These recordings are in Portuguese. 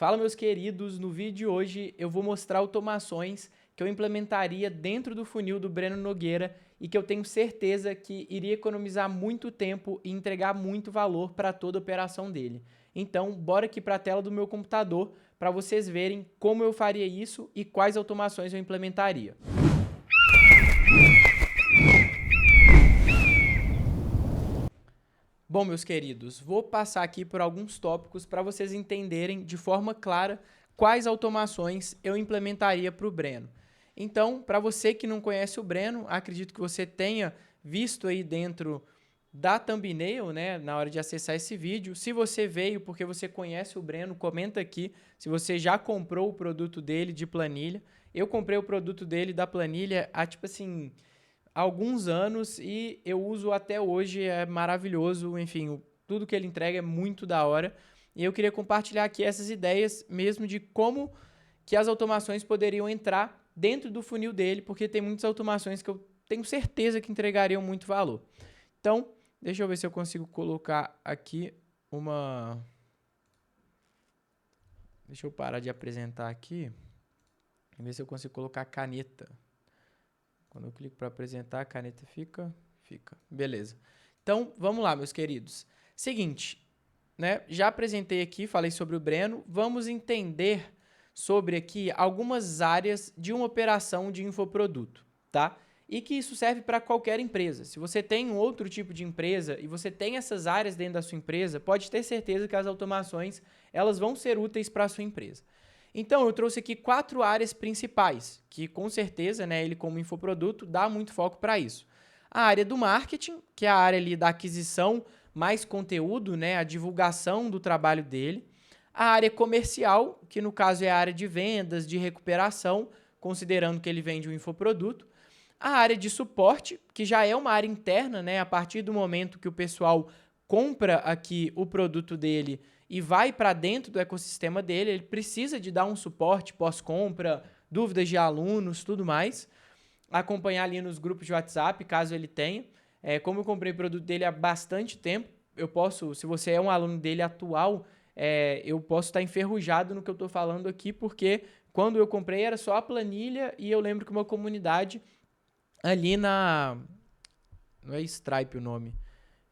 Fala, meus queridos, no vídeo de hoje eu vou mostrar automações que eu implementaria dentro do funil do Breno Nogueira e que eu tenho certeza que iria economizar muito tempo e entregar muito valor para toda a operação dele. Então, bora aqui para a tela do meu computador para vocês verem como eu faria isso e quais automações eu implementaria. Bom, meus queridos, vou passar aqui por alguns tópicos para vocês entenderem de forma clara quais automações eu implementaria para o Breno. Então, para você que não conhece o Breno, acredito que você tenha visto aí dentro da thumbnail, né, na hora de acessar esse vídeo. Se você veio porque você conhece o Breno, comenta aqui se você já comprou o produto dele de planilha. Eu comprei o produto dele da planilha há, tipo assim, alguns anos e eu uso até hoje, é maravilhoso, enfim, tudo que ele entrega é muito da hora. E eu queria compartilhar aqui essas ideias mesmo de como que as automações poderiam entrar dentro do funil dele, porque tem muitas automações que eu tenho certeza que entregariam muito valor. Então, deixa eu ver se eu consigo colocar aqui uma... Deixa eu parar de apresentar aqui e ver se eu consigo colocar caneta. Quando eu clico para apresentar, a caneta fica. Beleza. Então, vamos lá, meus queridos. Seguinte, né? Já apresentei aqui, falei sobre o Breno. Vamos entender sobre aqui algumas áreas de uma operação de infoproduto, tá? E que isso serve para qualquer empresa. Se você tem um outro tipo de empresa e você tem essas áreas dentro da sua empresa, pode ter certeza que as automações elas vão ser úteis para a sua empresa. Então, eu trouxe aqui 4 áreas principais, que com certeza, né, ele como infoproduto dá muito foco para isso. A área do marketing, que é a área ali da aquisição mais conteúdo, né, a divulgação do trabalho dele. A área comercial, que no caso é a área de vendas, de recuperação, considerando que ele vende um infoproduto. A área de suporte, que já é uma área interna, né, a partir do momento que o pessoal compra aqui o produto dele e vai para dentro do ecossistema dele, ele precisa de dar um suporte pós-compra, dúvidas de alunos, tudo mais. Acompanhar ali nos grupos de WhatsApp, caso ele tenha. Como eu comprei o produto dele há bastante tempo, eu posso, se você é um aluno dele atual, eu posso estar enferrujado no que eu estou falando aqui, porque quando eu comprei era só a planilha e eu lembro que uma comunidade ali na... Não é Stripe o nome.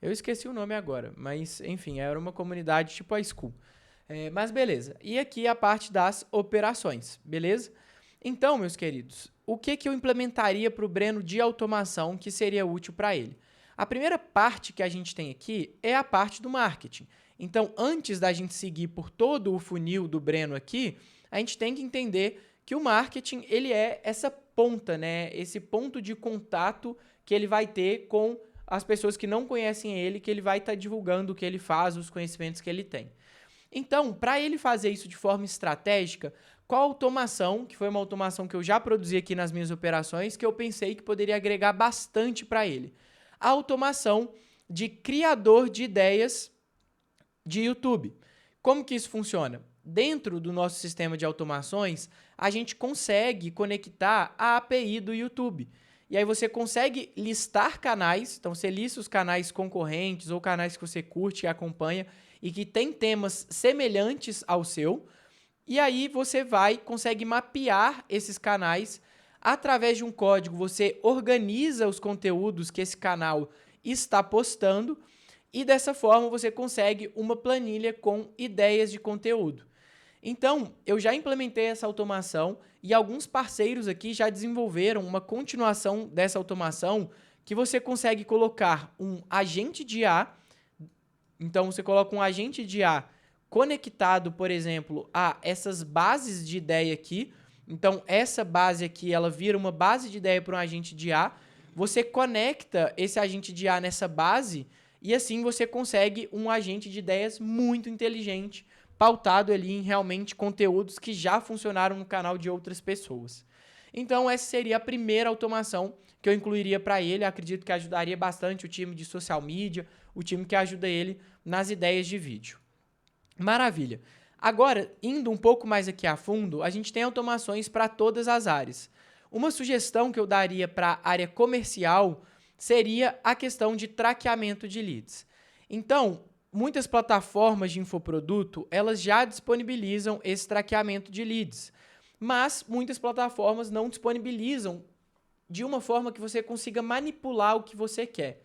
Eu esqueci o nome agora, mas enfim, era uma comunidade tipo a School. Mas beleza. E aqui a parte das operações, beleza? Então, meus queridos, o que eu implementaria para o Breno de automação que seria útil para ele? A primeira parte que a gente tem aqui é a parte do marketing. Então, antes da gente seguir por todo o funil do Breno aqui, a gente tem que entender que o marketing ele é essa ponta, né? Esse ponto de contato que ele vai ter com as pessoas que não conhecem ele, que ele vai estar divulgando o que ele faz, os conhecimentos que ele tem. Então, para ele fazer isso de forma estratégica, qual automação, que foi uma automação que eu já produzi aqui nas minhas operações, que eu pensei que poderia agregar bastante para ele? A automação de criador de ideias de YouTube. Como que isso funciona? Dentro do nosso sistema de automações, a gente consegue conectar a API do YouTube. E aí você consegue listar canais, então você lista os canais concorrentes ou canais que você curte e acompanha e que tem temas semelhantes ao seu. E aí você consegue mapear esses canais através de um código. Você organiza os conteúdos que esse canal está postando e dessa forma você consegue uma planilha com ideias de conteúdo. Então, eu já implementei essa automação e alguns parceiros aqui já desenvolveram uma continuação dessa automação que você consegue colocar um agente de IA. Então, você coloca um agente de IA conectado, por exemplo, a essas bases de ideia aqui. Então, essa base aqui, ela vira uma base de ideia para um agente de IA. Você conecta esse agente de IA nessa base e assim você consegue um agente de ideias muito inteligente, pautado ali em realmente conteúdos que já funcionaram no canal de outras pessoas. Então, essa seria a primeira automação que eu incluiria para ele. Eu acredito que ajudaria bastante o time de social media, o time que ajuda ele nas ideias de vídeo. Maravilha. Agora, indo um pouco mais aqui a fundo, a gente tem automações para todas as áreas. Uma sugestão que eu daria para a área comercial seria a questão de traqueamento de leads. Então, muitas plataformas de infoproduto, elas já disponibilizam esse traqueamento de leads, mas muitas plataformas não disponibilizam de uma forma que você consiga manipular o que você quer.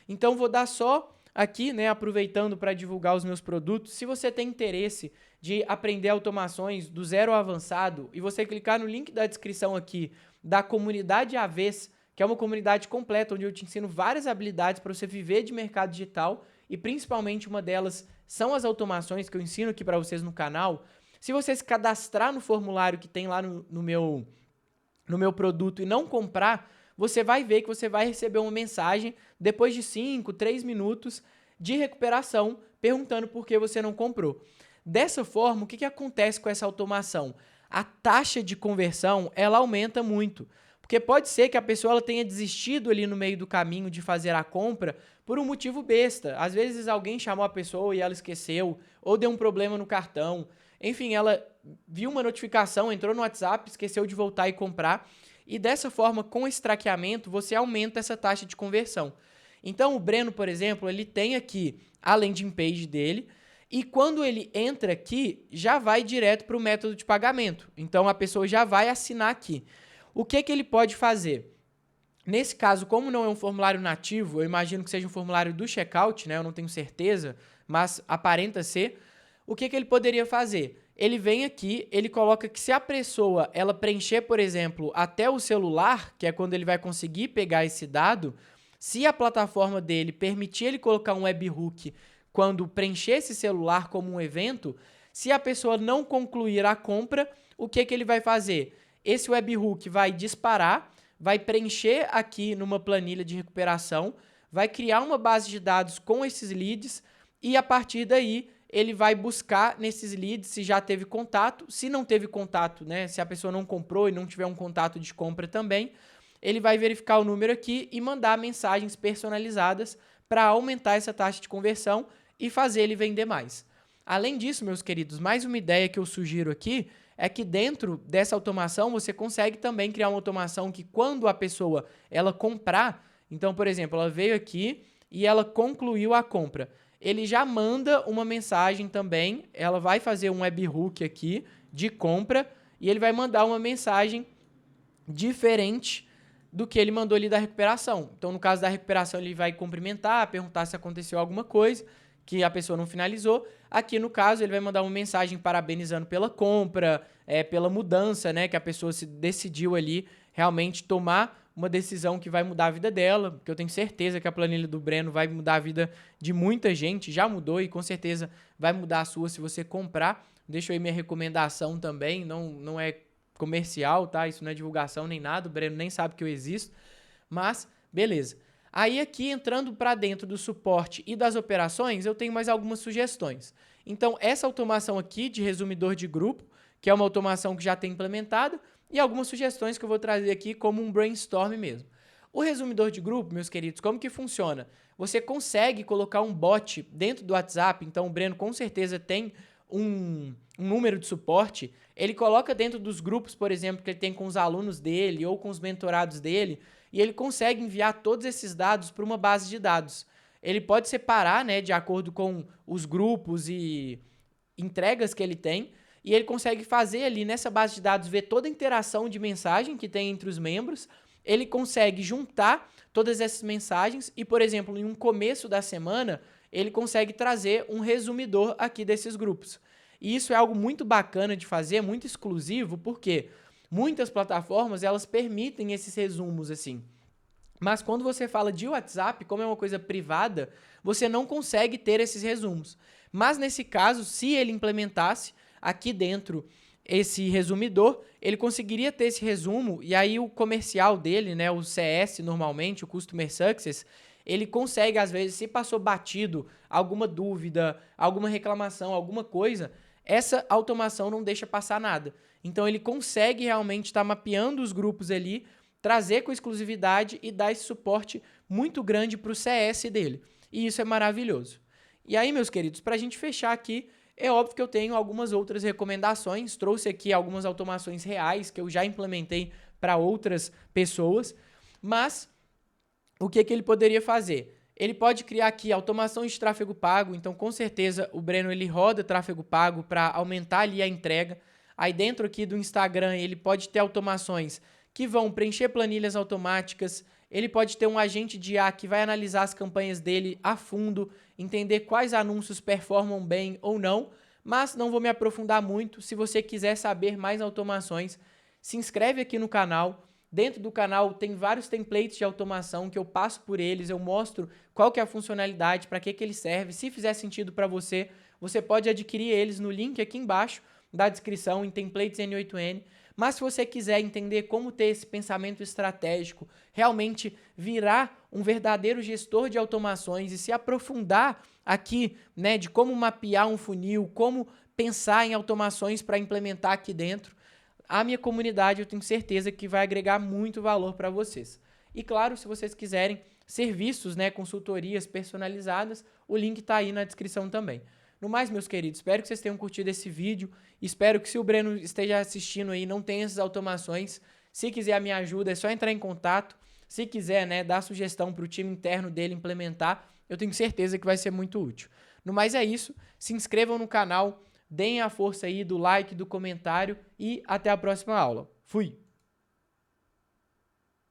Então, vou dar só aqui, né, aproveitando para divulgar os meus produtos. Se você tem interesse de aprender automações do zero ao avançado e você clicar no link da descrição aqui da comunidade AVES, que é uma comunidade completa onde eu te ensino várias habilidades para você viver de mercado digital e principalmente uma delas são as automações que eu ensino aqui para vocês no canal. Se você se cadastrar no formulário que tem lá no meu produto e não comprar, você vai ver que você vai receber uma mensagem depois de 5, 3 minutos de recuperação perguntando por que você não comprou. Dessa forma, o que acontece com essa automação? A taxa de conversão, ela aumenta muito. Porque pode ser que a pessoa ela tenha desistido ali no meio do caminho de fazer a compra por um motivo besta. Às vezes alguém chamou a pessoa e ela esqueceu, ou deu um problema no cartão. Enfim, ela viu uma notificação, entrou no WhatsApp, esqueceu de voltar e comprar. E dessa forma, com esse traqueamento, você aumenta essa taxa de conversão. Então, o Breno, por exemplo, ele tem aqui a landing page dele, e quando ele entra aqui, já vai direto para o método de pagamento. Então, a pessoa já vai assinar aqui. O que ele pode fazer? Nesse caso, como não é um formulário nativo, eu imagino que seja um formulário do checkout, né? Eu não tenho certeza, mas aparenta ser. O que ele poderia fazer? Ele vem aqui, ele coloca que se a pessoa ela preencher, por exemplo, até o celular, que é quando ele vai conseguir pegar esse dado, se a plataforma dele permitir ele colocar um webhook quando preencher esse celular como um evento, se a pessoa não concluir a compra, o que ele vai fazer? Esse webhook vai disparar, vai preencher aqui numa planilha de recuperação, vai criar uma base de dados com esses leads e a partir daí ele vai buscar nesses leads se já teve contato. Se não teve contato, né, se a pessoa não comprou e não tiver um contato de compra também, ele vai verificar o número aqui e mandar mensagens personalizadas para aumentar essa taxa de conversão e fazer ele vender mais. Além disso, meus queridos, mais uma ideia que eu sugiro aqui é que dentro dessa automação você consegue também criar uma automação que quando a pessoa ela comprar, então, por exemplo, ela veio aqui e ela concluiu a compra, ele já manda uma mensagem também, ela vai fazer um webhook aqui de compra e ele vai mandar uma mensagem diferente do que ele mandou ali da recuperação. Então, no caso da recuperação, ele vai cumprimentar, perguntar se aconteceu alguma coisa, que a pessoa não finalizou. Aqui, no caso, ele vai mandar uma mensagem parabenizando pela compra, pela mudança, né, que a pessoa se decidiu ali realmente tomar uma decisão que vai mudar a vida dela, porque eu tenho certeza que a planilha do Breno vai mudar a vida de muita gente, já mudou e com certeza vai mudar a sua se você comprar. Deixa aí minha recomendação também, não é comercial, tá? Isso não é divulgação nem nada, o Breno nem sabe que eu existo, mas beleza. Aí aqui, entrando para dentro do suporte e das operações, eu tenho mais algumas sugestões. Então, essa automação aqui de resumidor de grupo, que é uma automação que já tem implementada, e algumas sugestões que eu vou trazer aqui como um brainstorm mesmo. O resumidor de grupo, meus queridos, como que funciona? Você consegue colocar um bot dentro do WhatsApp, então o Breno com certeza tem um número de suporte, ele coloca dentro dos grupos, por exemplo, que ele tem com os alunos dele ou com os mentorados dele, e ele consegue enviar todos esses dados para uma base de dados. Ele pode separar, né, de acordo com os grupos e entregas que ele tem, e ele consegue fazer ali nessa base de dados, ver toda a interação de mensagem que tem entre os membros, ele consegue juntar todas essas mensagens e, por exemplo, em um começo da semana, ele consegue trazer um resumidor aqui desses grupos. E isso é algo muito bacana de fazer, muito exclusivo, porque muitas plataformas, elas permitem esses resumos assim. Mas quando você fala de WhatsApp, como é uma coisa privada, você não consegue ter esses resumos. Mas nesse caso, se ele implementasse aqui dentro esse resumidor, ele conseguiria ter esse resumo e aí o comercial dele, né, o CS normalmente, o Customer Success, ele consegue às vezes, se passou batido alguma dúvida, alguma reclamação, alguma coisa, essa automação não deixa passar nada. Então ele consegue realmente estar mapeando os grupos ali, trazer com exclusividade e dar esse suporte muito grande para o CS dele. E isso é maravilhoso. E aí, meus queridos, para a gente fechar aqui, é óbvio que eu tenho algumas outras recomendações, trouxe aqui algumas automações reais que eu já implementei para outras pessoas, mas o que ele poderia fazer? Ele pode criar aqui automações de tráfego pago, então com certeza o Breno ele roda tráfego pago para aumentar ali a entrega. Aí dentro aqui do Instagram ele pode ter automações que vão preencher planilhas automáticas, ele pode ter um agente de IA que vai analisar as campanhas dele a fundo, entender quais anúncios performam bem ou não, mas não vou me aprofundar muito. Se você quiser saber mais automações, se inscreve aqui no canal. Dentro do canal tem vários templates de automação que eu passo por eles, eu mostro qual que é a funcionalidade, para que ele serve. Se fizer sentido para você, você pode adquirir eles no link aqui embaixo da descrição em Templates N8N. Mas se você quiser entender como ter esse pensamento estratégico, realmente virar um verdadeiro gestor de automações e se aprofundar aqui, né, de como mapear um funil, como pensar em automações para implementar aqui dentro, a minha comunidade eu tenho certeza que vai agregar muito valor para vocês. E claro, se vocês quiserem serviços, né, consultorias personalizadas, o link está aí na descrição também. No mais, meus queridos, espero que vocês tenham curtido esse vídeo. Espero que se o Breno esteja assistindo aí, não tenha essas automações. Se quiser a minha ajuda, é só entrar em contato. Se quiser, né, dar sugestão para o time interno dele implementar, eu tenho certeza que vai ser muito útil. No mais é isso. Se inscrevam no canal, deem a força aí do like, do comentário e até a próxima aula. Fui!